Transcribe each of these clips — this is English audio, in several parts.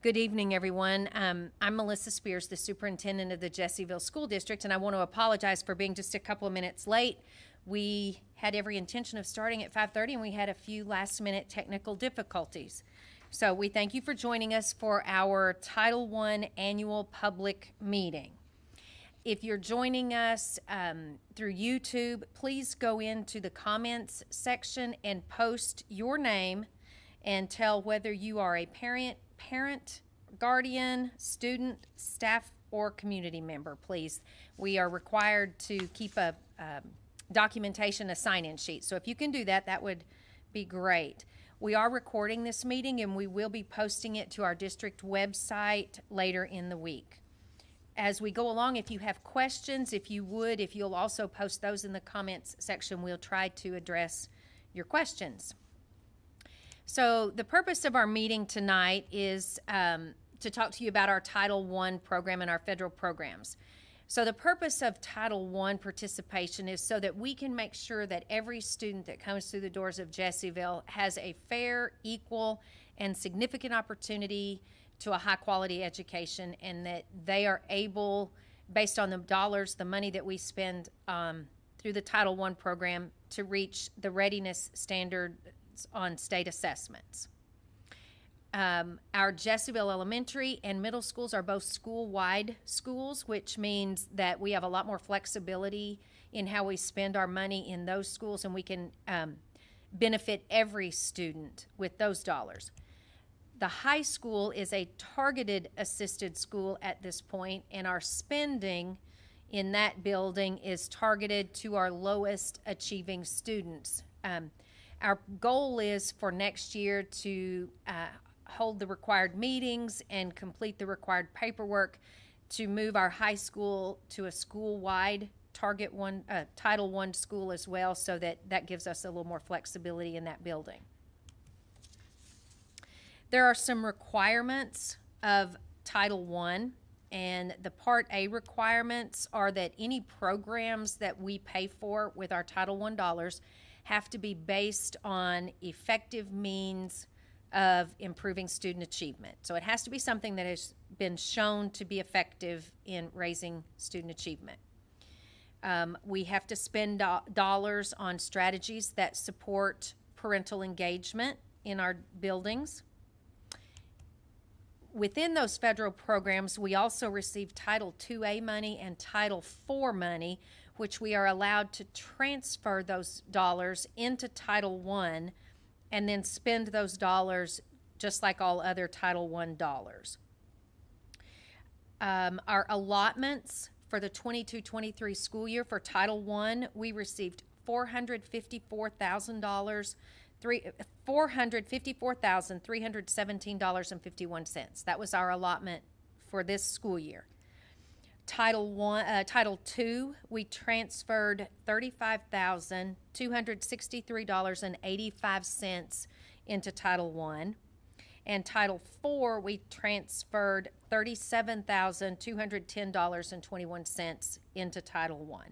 Good evening, everyone. I'm Melissa Spears, the superintendent of the Jessieville School District, and I want to apologize for being just a couple of minutes late. We had every intention of starting at 5:30, and we had a few last-minute technical difficulties. So we thank you for joining us for our Title I annual public meeting. If you're joining us through YouTube, please go into the comments section and post your name and tell whether you are a parent, guardian, student, staff, or community member, please. We are required to keep a documentation, a sign-in sheet. So if you can do that, that would be great. We are recording this meeting, and we will be posting it to our district website later in the week. As we go along, if you have questions, if you'll also post those in the comments section, we'll try to address your questions. So the purpose of our meeting tonight is to talk to you about our Title I program and our federal programs. So the purpose of Title I participation is so that we can make sure that every student that comes through the doors of Jessieville has a fair, equal, and significant opportunity to a high-quality education, and that they are able, based on the dollars, the money that we spend through the Title I program, to reach the readiness standards on state assessments. Our Jessieville Elementary and middle schools are both school-wide schools, which means that we have a lot more flexibility in how we spend our money in those schools, and we can benefit every student with those dollars. The high school is a targeted assisted school at this point, and our spending in that building is targeted to our lowest achieving students. Our goal is for next year to hold the required meetings and complete the required paperwork to move our high school to a school-wide Title I school as well, so that gives us a little more flexibility in that building. There are some requirements of Title I, and the Part A requirements are that any programs that we pay for with our Title I dollars have to be based on effective means of improving student achievement. So it has to be something that has been shown to be effective in raising student achievement. We have to spend dollars on strategies that support parental engagement in our buildings. Within those federal programs, we also receive Title IIA money and Title IV money, which we are allowed to transfer those dollars into Title I and then spend those dollars just like all other Title I dollars. Our allotments for the 22-23 school year for Title I, we received $454,317.51. That was our allotment for this school year. Title II, we transferred $35,263.85 into Title I. And Title IV, we transferred $37,210.21 into Title I.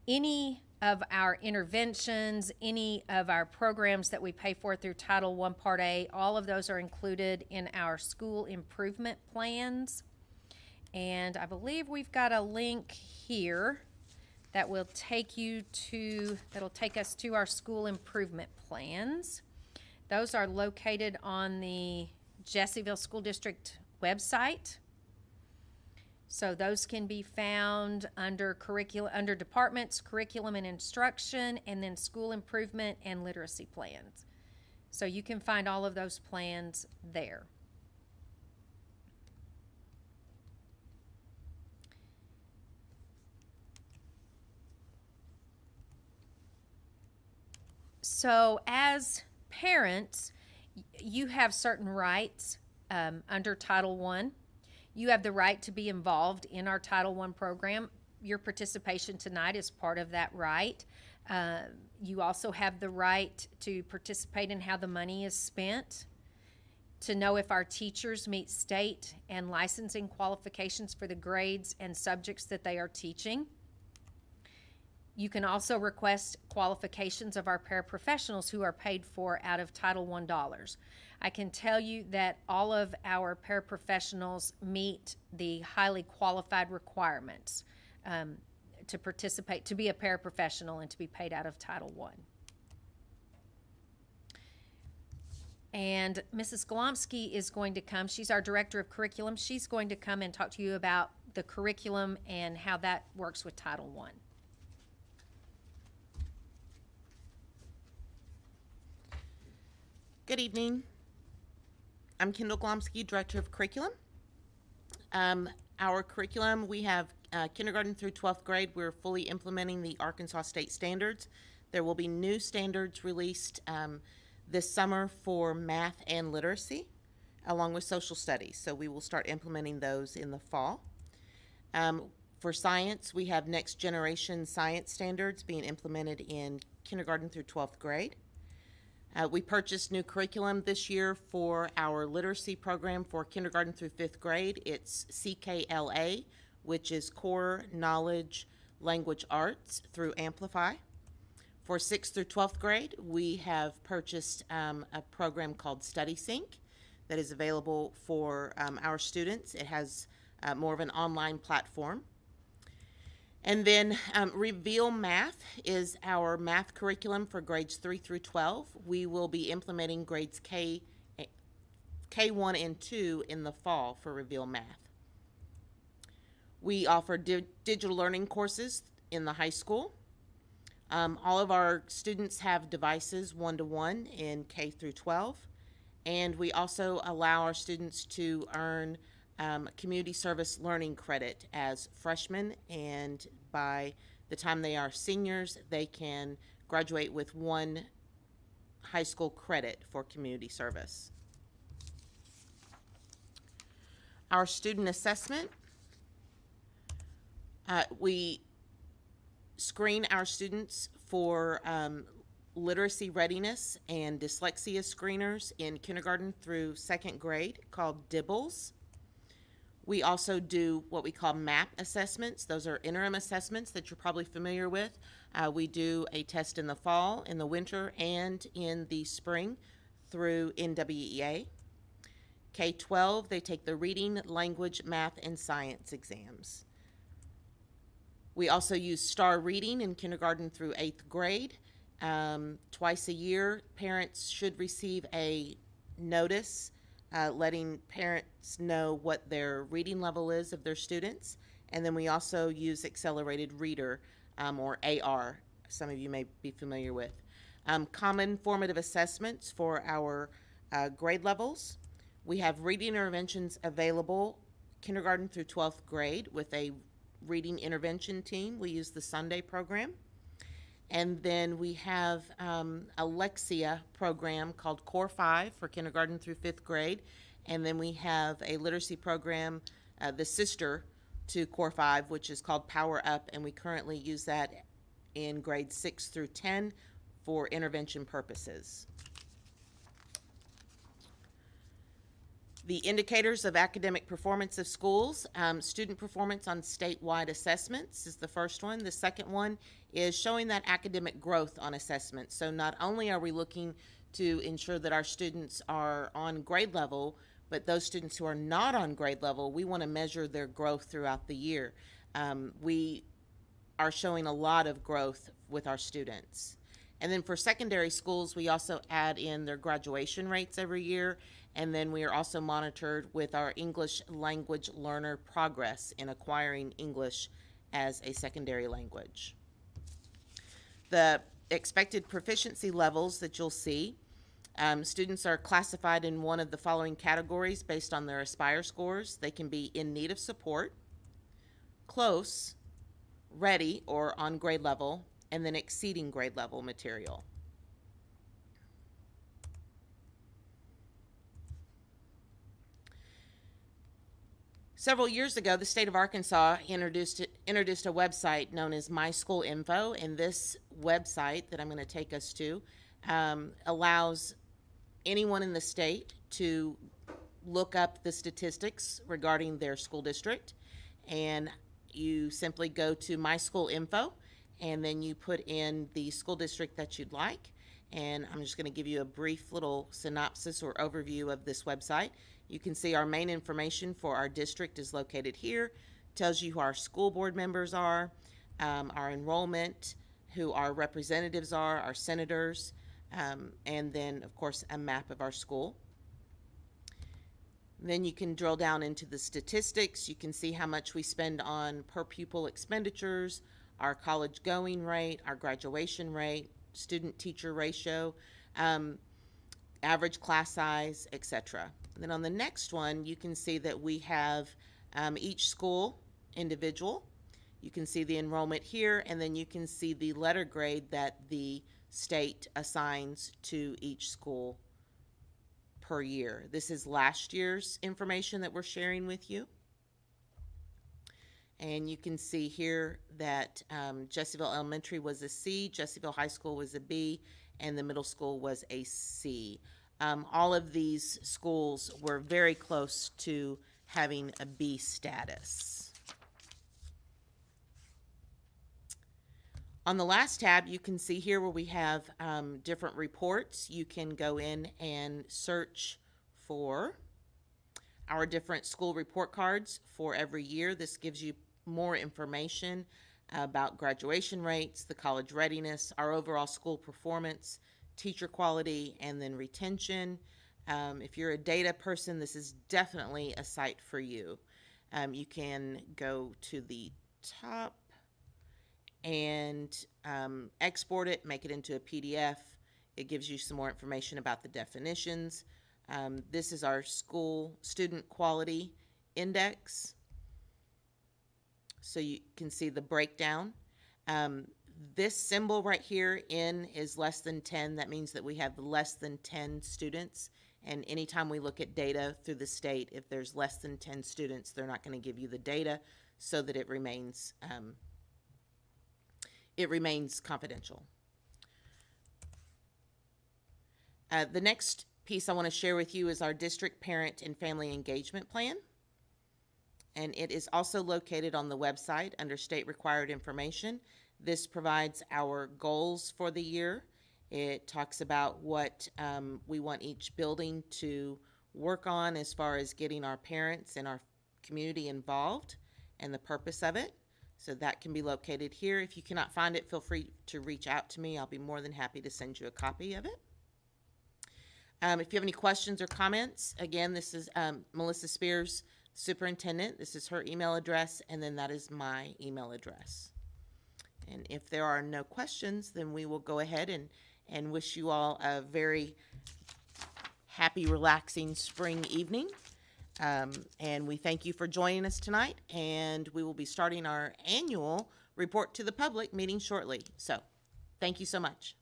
Any of our interventions, any of our programs that we pay for through Title I Part A, all of those are included in our school improvement plans. And I believe we've got a link here that will take us to our school improvement plans. Those are located on the Jessieville School District website. So those can be found under departments, curriculum and instruction, and then school improvement and literacy plans. So you can find all of those plans there. So as parents, you have certain rights under Title I. You have the right to be involved in our Title I program. Your participation tonight is part of that right. You also have the right to participate in how the money is spent, to know if our teachers meet state and licensing qualifications for the grades and subjects that they are teaching. You can also request qualifications of our paraprofessionals who are paid for out of Title I dollars. I can tell you that all of our paraprofessionals meet the highly qualified requirements to participate, to be a paraprofessional and to be paid out of Title I. And Mrs. Golomsky is going to come. She's our Director of Curriculum. She's going to come and talk to you about the curriculum and how that works with Title I. Good evening. I'm Kendall Golomsky, Director of Curriculum. Our curriculum, we have kindergarten through 12th grade. We're fully implementing the Arkansas State Standards. There will be new standards released this summer for math and literacy, along with social studies. So we will start implementing those in the fall. For science, we have next generation science standards being implemented in kindergarten through 12th grade. We purchased new curriculum this year for our literacy program for kindergarten through 5th grade. It's CKLA, which is Core Knowledge Language Arts through Amplify. For 6th through 12th grade, we have purchased a program called StudySync that is available for our students. It has more of an online platform. And then Reveal Math is our math curriculum for grades 3 through 12. We will be implementing grades K1 and 2 in the fall for Reveal Math. We offer digital learning courses in the high school. All of our students have devices 1-to-1 in K through 12. And we also allow our students to earn community service learning credit as freshmen, and by the time they are seniors, they can graduate with 1 high school credit for community service. Our student assessment, we screen our students for literacy readiness and dyslexia screeners in kindergarten through 2nd grade called DIBBLES. We also do what we call MAP assessments. Those are interim assessments that you're probably familiar with. We do a test in the fall, in the winter, and in the spring through NWEA. K-12, they take the reading, language, math, and science exams. We also use STAR reading in kindergarten through 8th grade. Twice a year, parents should receive a notice letting parents know what their reading level is of their students. And then we also use Accelerated Reader, or AR, some of you may be familiar with. Common formative assessments for our grade levels. We have reading interventions available kindergarten through 12th grade with a reading intervention team. We use the Sunday program. And then we have a Lexia program called Core 5 for kindergarten through 5th grade. And then we have a literacy program, the sister to Core 5, which is called Power Up, and we currently use that in grades 6 through 10 for intervention purposes. The indicators of academic performance of schools, student performance on statewide assessments is the first one. The second one is showing that academic growth on assessments. So not only are we looking to ensure that our students are on grade level, but those students who are not on grade level, we want to measure their growth throughout the year. We are showing a lot of growth with our students. And then for secondary schools, we also add in their graduation rates every year. And then we are also monitored with our English language learner progress in acquiring English as a secondary language. The expected proficiency levels that you'll see, students are classified in one of the following categories based on their Aspire scores. They can be in need of support, close, ready or on grade level, and then exceeding grade level material. Several years ago, the state of Arkansas introduced a website known as My School Info, and this website that I'm going to take us to allows anyone in the state to look up the statistics regarding their school district, and you simply go to My School Info, and then you put in the school district that you'd like. And I'm just going to give you a brief little synopsis or overview of this website. You can see our main information for our district is located here. Tells you who our school board members are, our enrollment, who our representatives are, our senators, and then, of course, a map of our school. Then you can drill down into the statistics. You can see how much we spend on per pupil expenditures, our college going rate, our graduation rate, student-teacher ratio, average class size, etc. Then on the next one, you can see that we have each school individual. You can see the enrollment here, and then you can see the letter grade that the state assigns to each school per year. This is last year's information that we're sharing with you. And you can see here that Jessieville Elementary was a C, Jessieville High School was a B, and the middle school was a C. All of these schools were very close to having a B status. On the last tab, you can see here where we have different reports. You can go in and search for our different school report cards for every year. This gives you more information about graduation rates, the college readiness, our overall school performance, teacher quality, and then retention. If you're a data person, this is definitely a site for you. You can go to the top and export it, make it into a PDF. It gives you some more information about the definitions. This is our school student quality index. So you can see the breakdown. This symbol right here, N, is less than 10. That means that we have less than 10 students. And anytime we look at data through the state, if there's less than 10 students, they're not going to give you the data so that it remains confidential. The next piece I want to share with you is our district parent and family engagement plan. And it is also located on the website under state required information. This provides our goals for the year. It talks about what we want each building to work on as far as getting our parents and our community involved and the purpose of it. So that can be located here. If you cannot find it, feel free to reach out to me. I'll be more than happy to send you a copy of it. If you have any questions or comments, again, this is Melissa Spears, Superintendent. This is her email address, and then that is my email address. And if there are no questions, then we will go ahead and wish you all a very happy, relaxing spring evening. And we thank you for joining us tonight, and we will be starting our annual report to the public meeting shortly. So thank you so much.